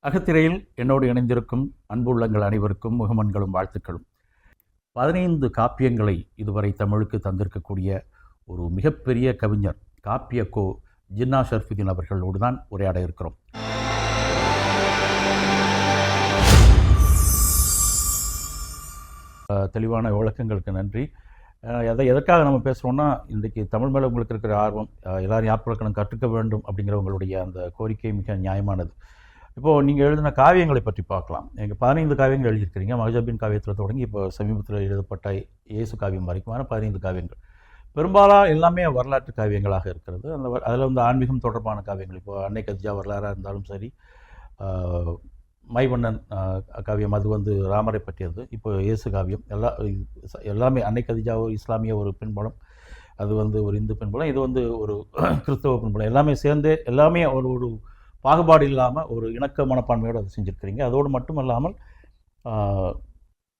அகத்திரையில் என்னோடு இணைந்திருக்கும் அன்புள்ளங்கள் அனைவருக்கும் முகமன்களும் வாழ்த்துக்களும். 15 காப்பியங்களை இதுவரை தமிழுக்கு தந்திருக்கக்கூடிய ஒரு மிகப்பெரிய கவிஞர் காப்பியக்கோ ஜின்னா ஷர்ஃபுதீன் அவர்களோடு தான் உரையாட இருக்கிறோம். தெளிவான விளக்கங்களுக்கு நன்றி. எதற்காக நம்ம பேசுகிறோன்னா, இன்றைக்கு தமிழ் மேலே உங்களுக்கு இருக்கிற ஆர்வம், எல்லாரும் யாப்பிலக்கணம் கற்றுக்க வேண்டும் அப்படிங்கிறவங்களுடைய அந்த கோரிக்கை மிக நியாயமானது. இப்போது நீங்கள் எழுதின காவியங்களை பற்றி பார்க்கலாம். நீங்கள் 15 காவியங்கள் எழுதியிருக்கிறீங்க. மஹஜபின் காவியத்தில் தொடங்கி இப்போ சமீபத்தில் எழுதப்பட்ட இயேசு காவியம் வரைக்குமான 15 காவியங்கள். பெரும்பாலும் எல்லாமே வரலாற்று காவியங்களாக இருக்கிறது. அதில் வந்து ஆன்மீகம் தொடர்பான காவியங்கள், இப்போ அன்னை கதிஜா வரலாறாக இருந்தாலும் சரி, மைவண்ணன் காவியம் அது வந்து ராமரை பற்றியது. இப்போ இயேசு காவியம் எல்லாமே அன்னை கதிஜா இஸ்லாமிய ஒரு பெண்பலம், அது வந்து ஒரு இந்து பெண்பலம், இது வந்து ஒரு கிறிஸ்தவ பெண்பலம். எல்லாமே சேர்ந்து எல்லாமே ஒரு பாகுபாடு இல்லாமல் ஒரு இணக்க மனப்பான்மையோடு அதை செஞ்சுருக்கிறீங்க. அதோடு மட்டும் இல்லாமல்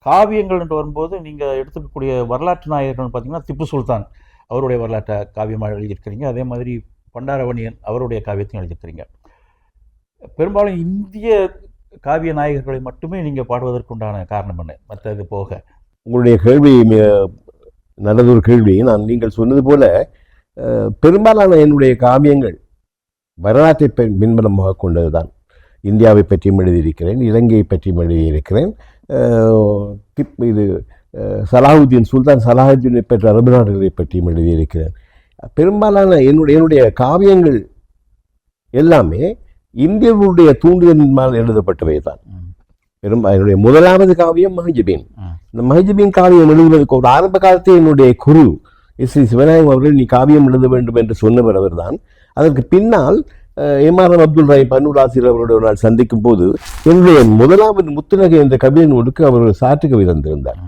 காவியங்கள் என்று வரும்போது நீங்கள் எடுத்துக்கக்கூடிய வரலாற்று நாயகர்கள் பார்த்திங்கன்னா திப்பு சுல்தான் அவருடைய வரலாற்றை காவியமாக எழுதியிருக்கிறீங்க. அதே மாதிரி பண்டாரவணியன் அவருடைய காவியத்தையும் எழுதியிருக்கிறீங்க. பெரும்பாலும் இந்திய காவிய நாயகர்களை மட்டுமே நீங்கள் பாடுவதற்குண்டான காரணம் என்ன? மற்றது போக உங்களுடைய கேள்வி நல்லதொரு கேள்வி. நீங்கள் சொன்னது போல பெரும்பாலான என்னுடைய காவியங்கள் வரலாற்றை பின்பலமாக கொண்டது தான். இந்தியாவை பற்றியும் எழுதியிருக்கிறேன், இலங்கையை பற்றியும் எழுதியிருக்கிறேன். இது சலாஹுதீன் சுல்தான் சலாஹுதீனை பெற்ற அரபு நாடுகளை பற்றியும் எழுதியிருக்கிறேன். பெரும்பாலான என்னுடைய காவியங்கள் எல்லாமே இந்தியாவுடைய தூண்டுதலினால் எழுதப்பட்டவை தான். என்னுடைய முதலாவது காவியம் மஹஜபீன். இந்த மஹஜபீன் காவியம் எழுதுவதற்கு ஒரு ஆரம்ப காலத்தில் என்னுடைய குரு ஸ்ரீ சிவநாயகம் அவர்கள் நீ காவியம் எழுத வேண்டும் என்று சொன்னவர் அவர் தான். அதற்கு பின்னால் எம்ஆர்எம் அப்துல் ரஹீம் பன்னூராசிரியர் அவரோட ஒரு நாள் சந்திக்கும் போது என்னுடைய முதலாவது முத்துநகை என்ற கவிதை நூலுக்கு அவர் ஒரு சாற்று கவிதை தந்திருந்தார்.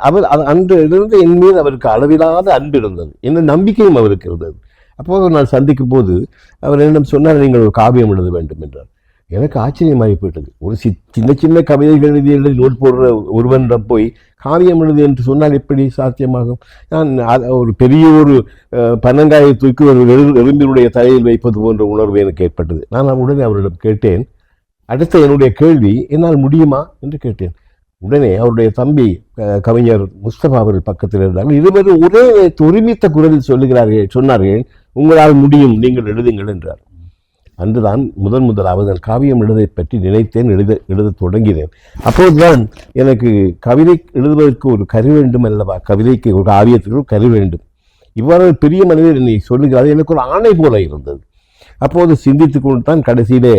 அவர் அன்றிலிருந்து என் மீது அவருக்கு அளவிலாத அன்பு இருந்தது, என்ன நம்பிக்கையும் அவருக்கு இருந்தது. அப்போது ஒரு நாள் சந்திக்கும் போது அவர் என்னிடம் சொன்னார், நீங்கள் ஒரு காவியம் எழுத வேண்டும் என்றார். எனக்கு ஆச்சரியமாகி போயிட்டது. ஒரு சின்ன சின்ன கவிதைகள் எழுதி நோட் போடுற ஒருவனிடம் போய் காவியம் எழுது என்று சொன்னால் எப்படி சாத்தியமாகும்? நான் ஒரு பெரிய ஒரு பனங்காயை தூக்கி ஒரு எறும்பினுடைய தலையில் வைப்பது போன்ற உணர்வு எனக்கு ஏற்பட்டது. நான் உடனே அவரிடம் கேட்டேன், அடுத்த என்னுடைய கேள்வி, என்னால் முடியுமா என்று கேட்டேன். உடனே அவருடைய தம்பி கவிஞர் முஸ்தபா அவர்கள் பக்கத்தில் இருந்தார்கள். இருவரும் ஒரே ஒருமித்த குரலில் சொன்னார்கள், உங்களால் முடியும், நீங்கள் எழுதுங்கள் என்றார். அன்றுதான் முதலாவது காவியம் எழுதை பற்றி நினைத்தேன், எழுத தொடங்கினேன். அப்போதுதான் எனக்கு கவிதை எழுதுவதற்கு ஒரு கரு வேண்டும் அல்லவா, கவிதைக்கு ஒரு காவியத்துக்கு ஒரு கரு வேண்டும். இவ்வாறு பெரிய மனிதர் என்னை சொல்லுகிறார், எனக்கு ஒரு ஆணை போல இருந்தது. அப்போது சிந்தித்து கொண்டு தான் கடைசியிலே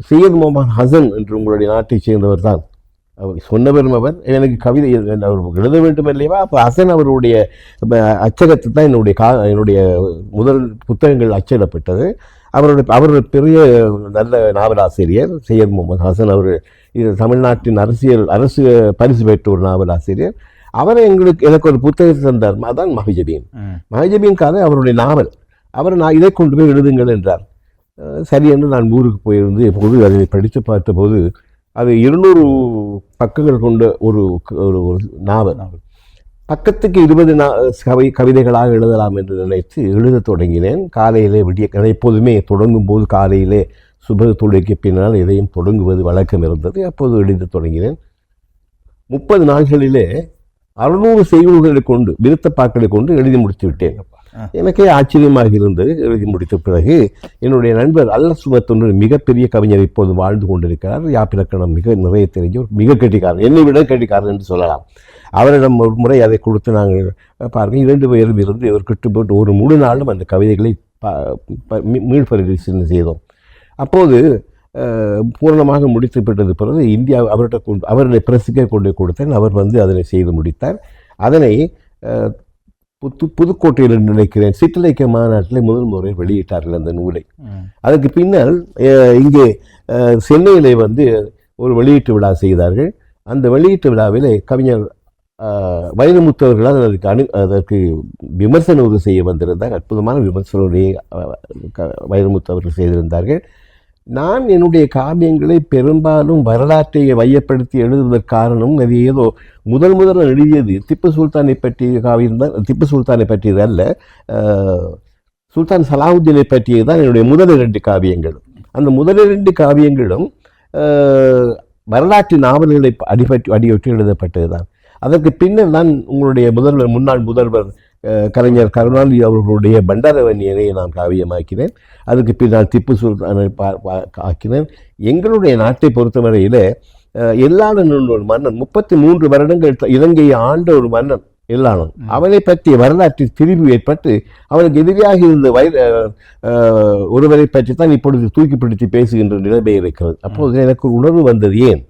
சையத் முகமது ஹசன் என்று உங்களுடைய நாட்டை சேர்ந்தவர் தான் அவர் சொன்னவரும் அவர் எனக்கு கவிதை அவர் எழுத வேண்டும் இல்லையா. அப்போ ஹசன் அவருடைய அச்சகத்தை தான் என்னுடைய முதல் புத்தகங்கள் அச்சிடப்பட்டது. அவருடைய பெரிய நல்ல நாவலாசிரியர் சையத் முகமது ஹசன் அவர் தமிழ்நாட்டின் அரசு பரிசு பெற்ற ஒரு நாவலாசிரியர். அவரை எனக்கு ஒரு புத்தகத்தை தந்தார், அதான் மஹஜபீன். மஹஜபீன் கதை அவருடைய நாவல். நான் இதை கொண்டு போய் எழுதுங்கள் என்றார். சரி என்று நான் ஊருக்கு போயிருந்து எப்போது அதை படித்து பார்த்தபோது அது 200 பக்கங்கள் கொண்ட ஒரு நாவல். பக்கத்துக்கு 20 கவிதைகளாக எழுதலாம் என்று நினைத்து எழுத தொடங்கினேன். காலையிலே எப்போதுமே தொடங்கும் போது காலையிலே சுப தொழுகைக்கு பின்னால் எதையும் தொடங்குவது வழக்கம் இருந்தது. அப்போது எழுத தொடங்கினேன். 30 நாட்களிலே 600 செய்யுள்களை கொண்டு விருத்தப்பாக்களை கொண்டு எழுதி முடித்து விட்டேன். எனக்கே ஆச்சரியமாக இருந்தது. எழுதி முடித்த பிறகு என்னுடைய நண்பர் அல்லசுமத் மிகப்பெரிய கவிஞர் இப்போது வாழ்ந்து கொண்டிருக்கிறார். யாப்பிலக்கணம் நிறைய தெரிஞ்ச மிக கெட்டிக்காரன், என்னை விட கெட்டிக்காரன் என்று சொல்லலாம். அவரிடம் ஒரு முறை அதை கொடுத்து நாங்கள் பாருங்கள் 2 பேரும் இருந்து இவர் கிட்டப்பட்டு ஒரு முழு நாளும் அந்த கவிதைகளை மீள்பரிசீலனை செய்தோம். அப்போது பூர்ணமாக முடித்து விட்டது பிறகு இந்தியா அவருடைய பிரசுக்கே கொண்டு கொடுத்தேன். அவர் அதனை செய்து முடித்தார். அதனை புதுக்கோட்டையில் நினைக்கிறேன் சிற்றிலக்கிய மாநாட்டில் முதல் முறை வெளியிட்டார்கள் அந்த நூலை. அதற்கு பின்னால் இங்கே சென்னையிலே ஒரு வெளியீட்டு விழா செய்தார்கள். அந்த வெளியீட்டு விழாவிலே கவிஞர் வைரமுத்து அவர்களால் அதற்கு விமர்சன உதவி செய்ய வந்திருந்தார். அற்புதமான விமர்சனத்தை வைரமுத்து அவர்கள் செய்திருந்தார்கள். நான் என்னுடைய காவியங்களை பெரும்பாலும் வரலாற்றை மையப்படுத்தி எழுதுவதற்கு காரணம், அது ஏதோ முதல் எழுதியது திப்பு சுல்தானை பற்றிய காவியம் தான். திப்பு சுல்தானை பற்றியது அல்ல, சுல்தான் சலாஹுதீனை பற்றியது தான் என்னுடைய முதல் 2 காவியங்கள். அந்த முதல் 2 காவியங்களும் வரலாற்று நாவல்களை அடியொற்றி எழுதப்பட்டதுதான். அதற்கு பின்னர் தான் உங்களுடைய முன்னாள் முதல்வர் கலைஞர் கருணாநிதி அவர்களுடைய பண்டாரவன்னியரை நான் காவியமாக்கினேன். அதுக்கு பின்னால் திப்பு சுல்தானை ஆக்கினேன். எங்களுடைய நாட்டை பொறுத்தவரையில் எல்லாளன் ஒரு மன்னன் 33 வருடங்கள் இலங்கையை ஆண்ட ஒரு மன்னன் எல்லாளன். அவனை பற்றிய வரலாற்றில் திரிவு ஏற்பட்டு அவனுக்கு எதிராக இருந்த ஒருவரை பற்றி தான் இப்பொழுது தூக்கி பிடித்து பேசுகின்ற நிலைமை இருக்கிறது. அப்போது எனக்கு ஒரு உணர்வு வந்தது, ஏன்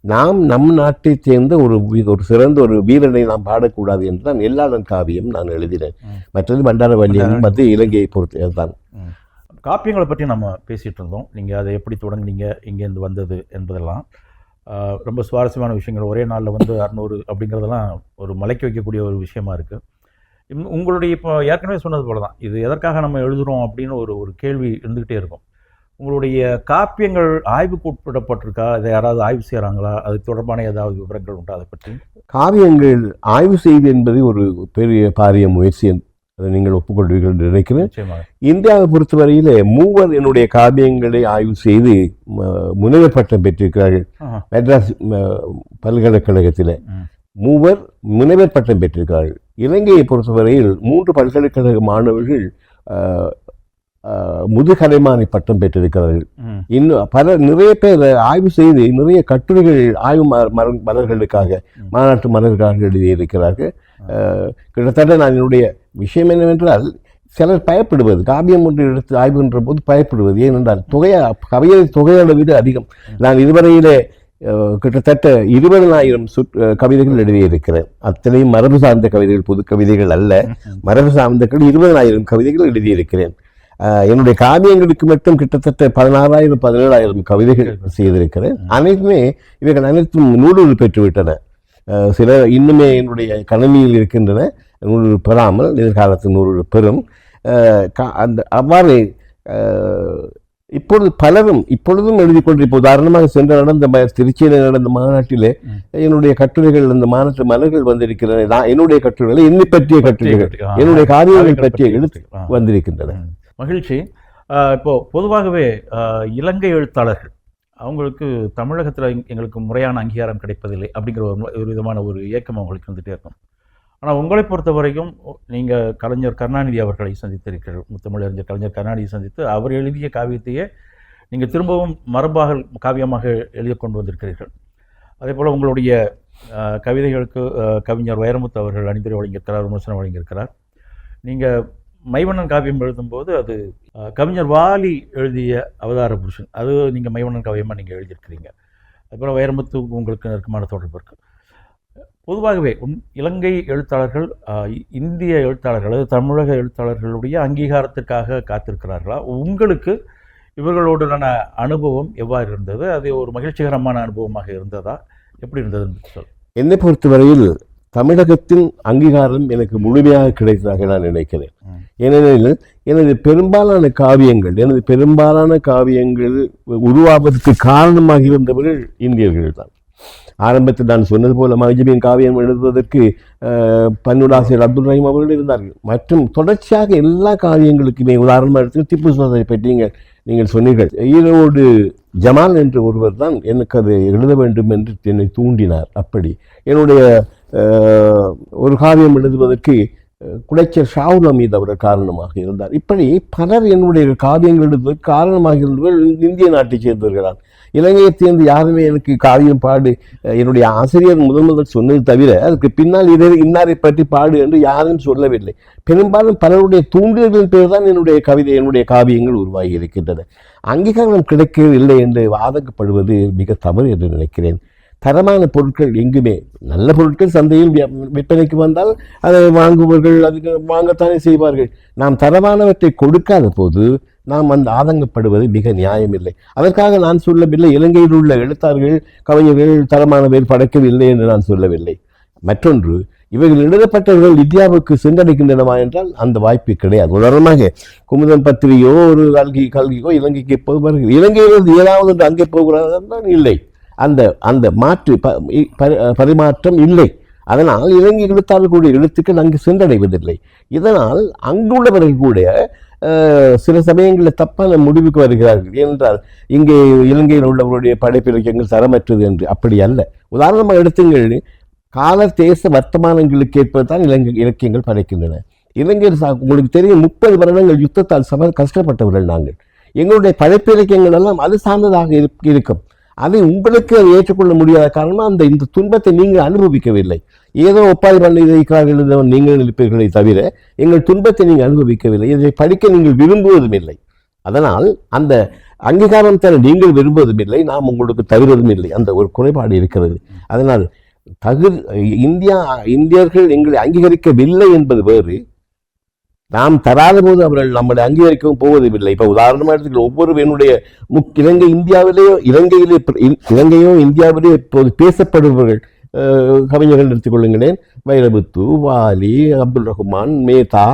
நாம் நம் நாட்டை சேர்ந்த ஒரு சிறந்த ஒரு வீரனை நாம் பாடக்கூடாது என்று தான் எல்லாளன் காவியம் நான் எழுதினேன். மற்றது பண்டாரவன்னியன் மத்திய இலங்கையை பொறுத்து தான். காப்பியங்களை பற்றி நம்ம பேசிகிட்டு இருந்தோம். நீங்கள் அதை எப்படி தொடங்குனீங்க, இங்கேருந்து வந்தது என்பதெல்லாம் ரொம்ப சுவாரஸ்யமான விஷயங்கள். ஒரே நாளில் 600 அப்படிங்கிறதெல்லாம் ஒரு மலைக்கு வைக்கக்கூடிய ஒரு விஷயமா இருக்குது. உங்களுடைய இப்போ ஏற்கனவே சொன்னது போல தான், இது எதற்காக நம்ம எழுதுகிறோம் அப்படின்னு ஒரு கேள்வி இருந்துக்கிட்டே இருக்கும். உங்களுடைய காப்பியங்கள் ஆய்வுக்கு உட்படப்பட்டிருக்கா? இதை யாராவது ஆய்வு செய்கிறாங்களா? அது தொடர்பான ஏதாவது விவரங்கள் உண்டா அதை பற்றி? காவியங்கள் ஆய்வு செய்வது என்பது ஒரு பெரிய பாரிய முயற்சி, அதை நீங்கள் ஒப்புக்கொள்வீர்கள் என்று நினைக்கிறேன். இந்தியாவை பொறுத்தவரையில் 3 என்னுடைய காவியங்களை ஆய்வு செய்து முனைவர் பட்டம் பெற்றிருக்கிறார்கள். மெட்ராஸ் பல்கலைக்கழகத்தில் 3 முனைவர் பட்டம் பெற்றிருக்கிறார்கள். இலங்கையை பொறுத்தவரையில் 3 பல்கலைக்கழக மாணவர்கள் முதுகலைமானி பட்டம் பெற்றிருக்கிறார்கள். இன்னும் நிறைய பேர் ஆய்வு செய்து நிறைய கட்டுரைகள் ஆய்வு மலர்களுக்காக மாநாட்டு மலர்களுக்காக எழுதியிருக்கிறார்கள். கிட்டத்தட்ட நான் என்னுடைய விஷயம் என்னவென்றால், சிலர் பயப்படுவது, காவியம் ஒன்று எடுத்து ஆய்வு என்ற போது பயப்படுவது. ஏனென்றால் தொகையை விட அதிகம். நான் இதுவரையிலே கிட்டத்தட்ட 20,000 கவிதைகள் எழுதியிருக்கிறேன். அத்தனையும் மரபு சார்ந்த கவிதைகள், புது கவிதைகள் அல்ல. மரபு சார்ந்த 20,000 கவிதைகள் எழுதியிருக்கிறேன். என்னுடைய காவியங்களுக்கு மட்டும் கிட்டத்தட்ட 16,000 17,000 கவிதைகள் செய்திருக்கிறேன். இவைகள் அனைத்தும் நூலுறு பெற்றுவிட்டன. சில இன்னுமே என்னுடைய கணினியில் இருக்கின்றன, நூலுறு பெறாமல் எதிர்காலத்தில் நூலுறு பெறும். அவ்வாறு இப்பொழுதும் எழுதி கொண்டிருப்போம். உதாரணமாக திருச்சியில் நடந்த மாநாட்டிலே என்னுடைய கட்டுரைகள், அந்த மாநாட்டு மலர்கள் வந்திருக்கின்றன. என்னுடைய கட்டுரைகளை என்னை பற்றிய கட்டுரைகள், என்னுடைய காரியங்கள் பற்றிய எழுத்து வந்திருக்கின்றன. மகிழ்ச்சி. இப்போ பொதுவாகவே இலங்கை எழுத்தாளர்கள் அவங்களுக்கு தமிழகத்தில் எங்களுக்கு முறையான அங்கீகாரம் கிடைப்பதில்லை அப்படிங்கிற ஒரு விதமான ஒரு இயக்கம் அவங்களுக்கு வந்துகிட்டே இருக்கும். ஆனால் உங்களை பொறுத்த வரைக்கும் நீங்கள் கலைஞர் கருணாநிதி அவர்களை சந்தித்திருக்கிறீர்கள். முத்தமிழறிஞர் கலைஞர் கருணாநிதி சந்தித்து அவர் எழுதிய காவியத்தையே நீங்கள் திரும்பவும் மரபாக காவியமாக எழுதி கொண்டு வந்திருக்கிறீர்கள். அதே போல் உங்களுடைய கவிதைகளுக்கு கவிஞர் வைரமுத்து அவர்கள் அணிந்துரை வழங்கியிருக்கிறார், விமர்சனம் வழங்கியிருக்கிறார். நீங்கள் மைவண்ணன் காவியம் எழுதும்போது அது கவிஞர் வாலி எழுதிய அவதார புருஷன், அது நீங்கள் மைவண்ணன் காவியமாக நீங்கள் எழுதியிருக்கிறீங்க. அதுபோல் வைரமுத்து உங்களுக்கு நெருக்கமான தொடர்பு இருக்குது. பொதுவாகவே இலங்கை எழுத்தாளர்கள் இந்திய எழுத்தாளர்கள், அதாவது தமிழக எழுத்தாளர்களுடைய அங்கீகாரத்திற்காக காத்திருக்கிறார்களா? உங்களுக்கு இவர்களோடான அனுபவம் எவ்வாறு இருந்தது? அது ஒரு மகிழ்ச்சிகரமான அனுபவமாக இருந்ததா? எப்படி இருந்ததுன்னு சொல். என்னை பொறுத்தவரையில் தமிழகத்தின் அங்கீகாரம் எனக்கு முழுமையாக கிடைத்ததாக நான் நினைக்கிறேன். ஏனெனில் எனது பெரும்பாலான காவியங்கள் உருவாவதற்கு காரணமாக இருந்தவர்கள் இந்தியர்கள் தான். ஆரம்பத்தில் நான் சொன்னது போல மஜ்மியின் காவியம் எழுதுவதற்கு பன்னுலாசிரியர் அப்துல் ரஹீம் அவர்கள் இருந்தார்கள். மற்றும் தொடர்ச்சியாக எல்லா காவியங்களுக்குமே, உதாரணமாக எடுத்து திப்பு சுல்தானை பற்றி நீங்கள் சொன்னீர்கள். ஈரோடு ஜமால் என்ற ஒருவர் தான் எனக்கு அதை எழுத வேண்டும் என்று என்னை தூண்டினார். அப்படி என்னுடைய ஒரு காவியம் எழுதுவதற்கு குடைச்சர் ஷாவுல் அமீத் அவர் காரணமாக இருந்தார். இப்படி பலர் என்னுடைய காவியங்கள் எழுதுவதற்கு காரணமாக இருந்தவர்கள் இந்திய நாட்டை சேர்ந்தவர்களால். இலங்கையை சேர்ந்து யாருமே எனக்கு காவியம் பாடு, என்னுடைய ஆசிரியர் முதல் சொன்னது தவிர அதுக்கு பின்னால் இன்னாரை பற்றி பாடு என்று யாரும் சொல்லவில்லை. பெரும்பாலும் பலருடைய தூண்டுதல்களின் பேர் தான் என்னுடைய காவியங்கள் உருவாகி இருக்கின்றன. அங்கீகாரம் கிடைக்கவில்லை என்று வாதப்படுவது மிக தவறு என்று நினைக்கிறேன். தரமான பொருட்கள் எங்குமே, நல்ல பொருட்கள் சந்தையில் விற்பனைக்கு வந்தால் அதை வாங்குபவர்கள் அதுக்கு வாங்கத்தானே செய்வார்கள். நாம் தரமானவற்றை கொடுக்காத போது நாம் அந்த ஆதங்கப்படுவது மிக நியாயமில்லை. அதற்காக நான் சொல்லவில்லை இலங்கையில் உள்ள எழுத்தாளர்கள் கவிஞர்கள் தரமானவர் படைக்கவில்லை என்று நான் சொல்லவில்லை. மற்றொன்று, இவைகள் எழுதப்பட்டவர்கள் இந்தியாவுக்கு சென்றடைக்கின்றனவா என்றால் அந்த வாய்ப்பு கிடையாது. உதாரணமாக குமுதம் பத்திரிகையோ ஒரு கல்கியோ இலங்கைக்கு போவார்கள். இலங்கையிலிருந்து ஏதாவது ஒன்று அங்கே போகிறார்கள் இல்லை. அந்த மாற்று பரிமாற்றம் இல்லை. அதனால் இலங்கை எழுத்தாளர்களுடைய எழுத்துக்கள் அங்கு சென்றடைவதில்லை. இதனால் அங்குள்ளவர்கள் கூட சில சமயங்களில் தப்பான முடிவுக்கு வருகிறார்கள். ஏனென்றால் இங்கே இலங்கையில் உள்ளவருடைய படைப்பிலக்கியங்கள் தரமற்றது என்று. அப்படி அல்ல. உதாரணமாக எடுத்துங்கள், கால தேச வர்த்தமானங்களுக்கு ஏற்பதான் இலக்கியங்கள் படைக்கின்றன. இலங்கையில் உங்களுக்கு தெரியும், 30 வருடங்கள் யுத்தத்தால் கஷ்டப்பட்டவர்கள் நாங்கள். எங்களுடைய படைப்பிலக்கியங்கள் எல்லாம் அது சார்ந்ததாக இருக்கும். அதை உங்களுக்கு அதை ஏற்றுக்கொள்ள முடியாத காரணமாக இந்த துன்பத்தை நீங்கள் அனுபவிக்கவில்லை. ஏதோ ஒப்பாரி பண்ணி இருக்கிறார்கள் நீங்கள் நினைப்பீர்களே தவிர எங்கள் துன்பத்தை நீங்கள் அனுபவிக்கவில்லை. இதை படிக்க நீங்கள் விரும்புவதும் இல்லை. அதனால் அந்த அங்கீகாரம் தர நீங்கள் விரும்புவதும் இல்லை, நாம் உங்களுக்கு தருவதும் இல்லை. அந்த ஒரு குறைபாடு இருக்கிறது. அதனால் இந்தியர்கள் எங்களை அங்கீகரிக்கவில்லை என்பது வேறு, நாம் தராத போது அவர்கள் நம்மளை அங்கீகரிக்கவும் போவதுமில்லை. இப்போ உதாரணமாக எடுத்துக்கிற ஒவ்வொரு என்னுடைய இலங்கையோ இந்தியாவிலேயோ இப்போது பேசப்படுபவர்கள் கவிஞர்கள் எடுத்துக்கொள்ளுங்களேன். வைரமுத்து, வாலி, அப்துல் ரஹ்மான், மேத்தா,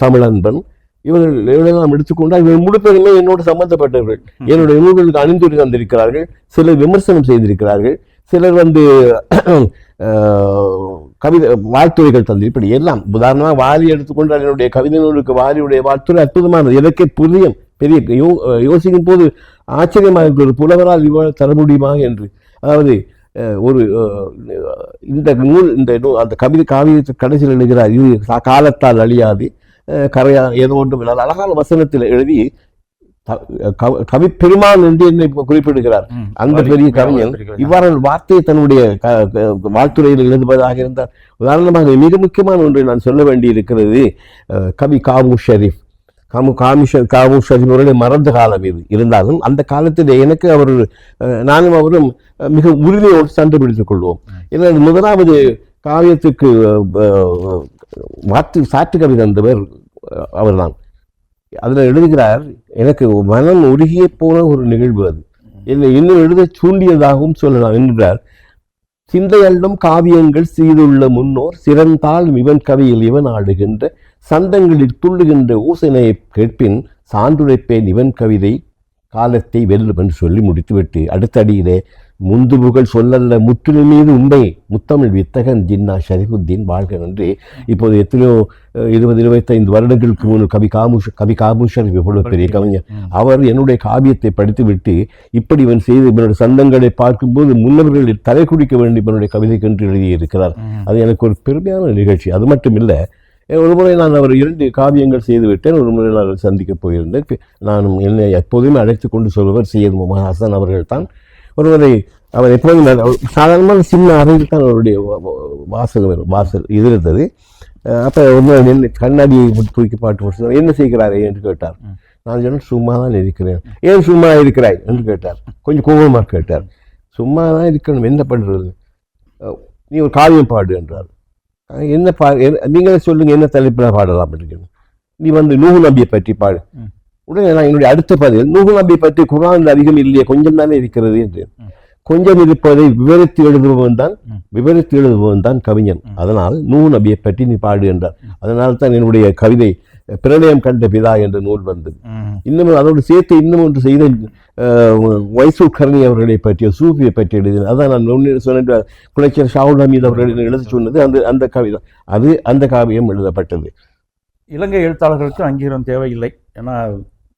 தமிழன்பன், இவர்களெல்லாம் எடுத்துக்கொண்டால் இவர்கள் முழு பேருமே என்னோடு சம்பந்தப்பட்டவர்கள். என்னுடைய நூல்களுக்கு அணிந்துரை தந்திருக்கிறார்கள், சிலர் விமர்சனம் செய்திருக்கிறார்கள், சிலர் கவிதை வாழ்த்துறைகள் தந்து, இப்படி எல்லாம். உதாரணமாக வாலி எடுத்துக்கொண்டால் என்னுடைய கவிதை நூலுக்கு வாலியுடைய வாழ்த்துறை அற்புதமானது. எனக்கே புரியும், பெரிய யோசிக்கும் போது ஆச்சரியமாக இருக்கிறது, புலவரால் இவ்வளவு தர முடியுமா என்று. அதாவது ஒரு இந்த நூல் அந்த காவியத்தை கடைசியில் எழுதுகிறார், இது காலத்தால் அழியாது, கரையா ஏதோ ஒன்றும் இல்லாத அழகான வசனத்தில் எழுதி கவி பெருமான் என்று என்னை குறிப்பிடுகிறார். அந்த பெரிய கவிஞன் இவ்வாறு வார்த்தையை தன்னுடைய வாழ்த்துறையில் எழுதுவதாக இருந்தார். உதாரணமாக மிக முக்கியமான ஒன்றை நான் சொல்ல வேண்டி இருக்கிறது. கவி காமு ஷரீஃப் அவர்களை மறந்த காலம் இது. இருந்தாலும் அந்த காலத்தில் எனக்கு நானும் அவரும் மிக உரிமையோடு சண்டை பிடித்துக் கொள்வோம். ஏன்னா முதலாவது காவியத்துக்கு சாற்று கவி தந்தவர் அவர்தான். அதில் எழுதுகிறார், எனக்கு மனம் உருகிய போன ஒரு நிகழ்வு அது, என்னை இன்னும் எழுத சூண்டியதாகவும் சொல்லலாம் என்றார். சிந்தையல்லும் காவியங்கள் செய்துள்ள முன்னோர் சிறந்தால் இவன் கவியில் இவன் ஆடுகின்ற சந்தங்களில் துள்ளுகின்ற ஊசனையை கேட்பின் சான்றுரைப்பேன் இவன் கவிதை காலத்தை வெல்லும் என்று சொல்லி முடித்துவிட்டு அடுத்த அடியிலே முந்துபுகள் சொல்லல்ல முற்றிலும் மீது உண்மை முத்தமிழ் வித்தகன் ஜின்னா ஷரீஃபுத்தீன் வாழ்க என்று. இப்போது எத்தனையோ 20-25 வருடங்களுக்கு முன் கவி காமு எவ்வளவு பெரிய கவிஞர் அவர் என்னுடைய காவியத்தை படித்துவிட்டு இப்படி இவன் செய்து இவனுடைய சந்தங்களை பார்க்கும்போது முன்னவர்களில் தலை குடிக்க வேண்டும் இவனுடைய கவிதைக்கு என்று எழுதியிருக்கிறார். அது எனக்கு ஒரு பெருமையான நிகழ்ச்சி. அது மட்டும் இல்லை, ஒரு முறை நான் அவர் 2 காவியங்கள் செய்துவிட்டேன். ஒரு முறை நான் சந்திக்க போயிருந்தேன். நானும் என்னை எப்போதுமே அழைத்து கொண்டு சொல்வர் சையத் முகமது ஹசன் அவர்கள் தான். ஒருவரை அவர் எப்போதும் சாதாரணமான சின்ன அறையில் தான் அவருடைய வாசல் இருந்தது. அப்போ ஒரு கண்ணாடியை தூக்கி பாட்டு என்ன செய்கிறாரே என்று கேட்டார். நான் சொன்னேன், சும்மா தான் இருக்கிறேன். ஏன் சும்மா இருக்கிறாய் என்று கேட்டார். கொஞ்சம் கோபமாக கேட்டார். சும்மா தான் இருக்கணும், என்ன பண்ணுறது, நீ ஒரு காவியம் பாடு என்றார். என்ன நீங்களே சொல்லுங்க, என்ன தலைப்பில் பாடலாம் இருக்கணும். நீ நூஹ் நபியை பற்றி பாடு. உடனே நான் என்னுடைய அடுத்த பதில், நூஹ் நபியை பற்றி குர்ஆனில் அதிகம் இல்லையே, கொஞ்சம் தானே இருக்கிறது என்று. கொஞ்சம் இருப்பதை விவரித்து எழுதுபவன் தான் கவிஞன். அதனால் நூஹ் நபியை பற்றி நீ பாடு என்றார். அதனால் தான் என்னுடைய கவிதை பிரளயம் கண்ட பிதா என்ற நூல் வந்தது. இன்னும் அதோடு சேர்த்து இன்னும் ஒன்று செய்த வைசூர் கர்ணி அவர்களை பற்றிய சூஃபியை பற்றி எழுதினேன். அதான் நான் சொன்ன குலைச்சர் ஷாவுல் ஹமீத் அவர்கள் எழுத சொன்னது அந்த கவிதை. அந்த காவியம் எழுதப்பட்டது. இலங்கை எழுத்தாளர்களுக்கு அங்கீகாரம் தேவையில்லை, ஏன்னா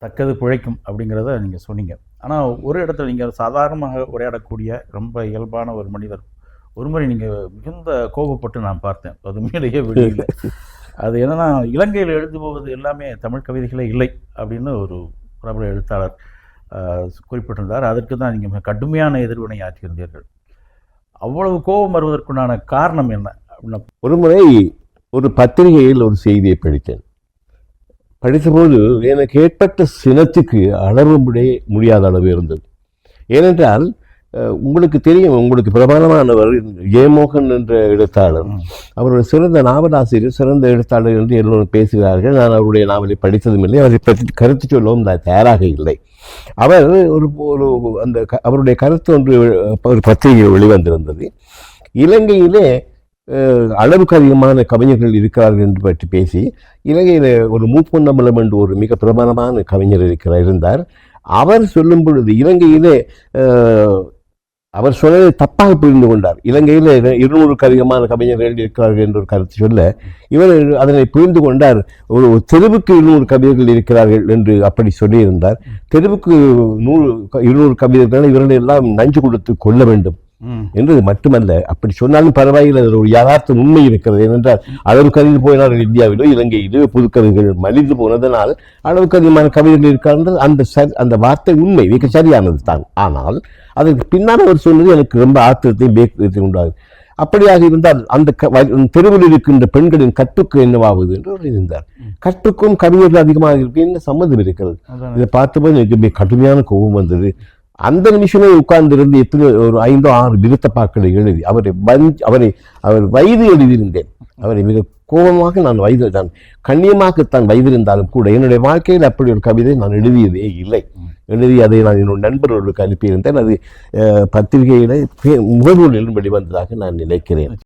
தக்கது பிழைக்கும் அப்படிங்கிறத நீங்கள் சொன்னீங்க. ஆனால் ஒரு இடத்துல நீங்கள் சாதாரணமாக உரையாடக்கூடிய ரொம்ப இயல்பான ஒரு மனிதர் ஒரு முறை நீங்கள் மிகுந்த கோபப்பட்டு நான் பார்த்தேன். அது உண்மையிலேயே வெளியில் அது என்னென்னா, இலங்கையில் எழுதுபோவது எல்லாமே தமிழ் கவிதைகளே இல்லை அப்படின்னு ஒரு பிரபல எழுத்தாளர் குறிப்பிட்டிருந்தார். அதற்கு தான் நீங்கள் மிக கடுமையான எதிர்வினை ஆற்றியிருந்தீர்கள். அவ்வளவு கோபம் வருவதற்குண்டான காரணம் என்ன அப்படின்னா, ஒரு முறை ஒரு பத்திரிகையில் ஒரு செய்தியை படித்தேன். படித்தபோது எனக்கு ஏற்பட்ட சினத்துக்கு அளவு முடியாத அளவு இருந்தது. ஏனென்றால் உங்களுக்கு தெரியும், உங்களுக்கு பிரபலமானவர் ஜெயமோகன் என்ற எழுத்தாளர். அவருடைய சிறந்த நாவலாசிரியர், சிறந்த எழுத்தாளர் என்று எல்லோரும் பேசுகிறார்கள். நான் அவருடைய நாவலை படித்ததும் இல்லை, அவரை பற்றி கருத்து சொல்லவும் நான் தயாராக இல்லை. அவர் அவருடைய கருத்து ஒன்று ஒரு பத்திரிகையில் வெளிவந்திருந்தது. இலங்கையிலே அளவுக்கு அதிகமான கவிஞர்கள் இருக்கிறார்கள் என்று பற்றி பேசி, இலங்கையில் ஒரு மூப்பொன்னம்பலம் என்று ஒரு மிக பிரபலமான கவிஞர் இருந்தார். அவர் சொல்லும் பொழுது இலங்கையிலே அவர் சொன்னதை தப்பாக புரிந்து கொண்டார். இலங்கையில் 200க்கு அதிகமான கவிஞர்கள் இருக்கிறார்கள் என்ற ஒரு கருத்து சொல்ல, இவர் அதனை புரிந்து கொண்டார். ஒரு தெருவுக்கு 200 கவிஞர்கள் இருக்கிறார்கள் என்று அப்படி சொல்லியிருந்தார். தெருவுக்கு 200 கவிஞர்கள் இவர்களை எல்லாம் நஞ்சு கொடுத்து கொள்ள வேண்டும் என்பது மட்டுமல்ல. அப்படி சொன்னாலும் பரவாயில்லை, அதில் ஒரு யதார்த்த உண்மை இருக்கிறது. ஏனென்றால் அளவுக்கு அதிகம் போயினார்கள் இந்தியாவிலோ இலங்கையிலோ புதுக்கவிகள் மலிந்து போனதனால் அளவுக்கு அதிகமான கவிதைகள் இருக்கிறது. அந்த வார்த்தை உண்மை, மிக சரியானது தான். ஆனால் அதற்கு பின்னால் அவர் சொன்னது எனக்கு ரொம்ப ஆத்திரத்தையும் பேக்கத்தையும் உண்டாகுது. அப்படியாக இருந்தால் அந்த தெருவில் இருக்கின்ற பெண்களின் கற்புக்கு என்னவாகுது என்று அவர் இருந்தார். கற்புக்கும் கவிஞர்கள் அதிகமாக இருக்கு, என்ன சம்மந்தம் இருக்கிறது? இதை பார்த்தபோது எனக்கு மிக கடுமையான கோபம் வந்தது. அந்த நிமிஷமே உட்கார்ந்திருந்து எத்தனை ஒரு 5 or 6 விருத்தப்பாக்களை எழுதி அவர் வயது எழுதியிருந்தேன். அவரை மிக கோபமாக நான் கண்ணியமாகத்தான் வைத்திருந்தாலும் கூட என்னுடைய வாழ்க்கையில் அப்படி ஒரு கவிதை நான் எழுதியதே இல்லை. எழுதி அதை நான் என்னோட நண்பர்களுக்கு அனுப்பியிருந்தேன். அது பத்திரிகையில முகநூலில் வெளிவந்ததாக நான் நினைக்கிறேன்.